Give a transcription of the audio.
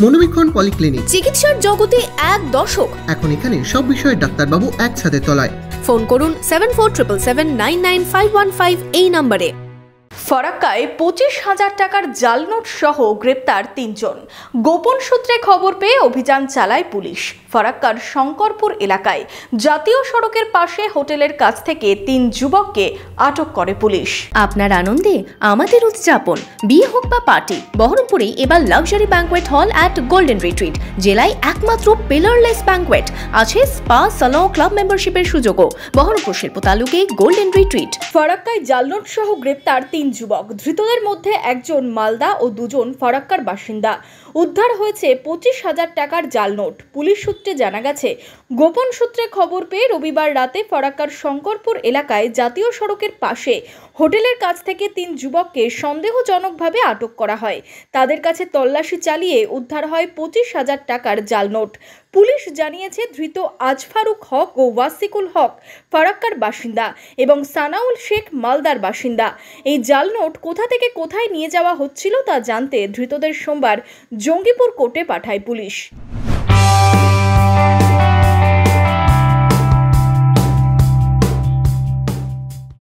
মনোবীক্ষণ polyclinic, চিকিৎসার জগতে এক দশক। এখন এখানে সব বিষয়ে ডাক্তারবাবু একসাথে তলায়। ফোন করুন 7477799515 এই নম্বরে। ফরাক্কায় 25,000 টাকার জাল নোট সহ গ্রেপ্তার 3 জন। গোপন সূত্রে খবর পেয়ে অভিযান চালায় পুলিশ। ফরাক্কার শঙ্করপুর এলাকায় জাতীয় সড়কের পাশে হোটেলের কাছ থেকে 3 যুবককে আটক করে পুলিশ। আপনার আনন্দে আমাদের উদযাপন, বিয়ে হোক বা পার্টি, বহরমপুরে এবার luxury banquet hall at golden retreat. জেলায় একমাত্র পিলারলেস ব্যাংকোয়েট, আছে স্পা, সালন, ক্লাব মেম্বারশিপের সুযোগও। বহরমপুর শিল্প তালুকে গোল্ডেন রিট্রিট। ফরাক্কায় জাল নোট সহ গ্রেপ্তার 3 যুবক। ধৃতদের মধ্যে একজন মালদা ও 2 জন ফরাক্কার বাসিন্দা। উদ্ধার হয়েছে 25,000 টাকার জাল নোট। পুলিশ সূত্রে জানা গেছে, গোপন সূত্রে খবর পেয়ে রবিবার রাতে ফরাক্কার শঙ্করপুর এলাকায় জাতীয় সড়কের পাশে হোটেলের কাছ থেকে 3 যুবককে সন্দেহজনকভাবে আটক করা হয়। তাদের কাছে তল্লাশি চালিয়ে উদ্ধার হয় 25,000 টাকার জাল নোট। পুলিশ জানিয়েছে, ধৃত আজফারুক হক ও ওয়াসিকুল হক ফরাক্কার বাসিন্দা এবং সানাউল শেখ মালদার বাসিন্দা। এই জাল নোট কোথা থেকে কোথায় নিয়ে যাওয়া হচ্ছিল তা জানতে ধৃতদের সোমবার জঙ্গিপুর কোর্টে পাঠায় পুলিশ।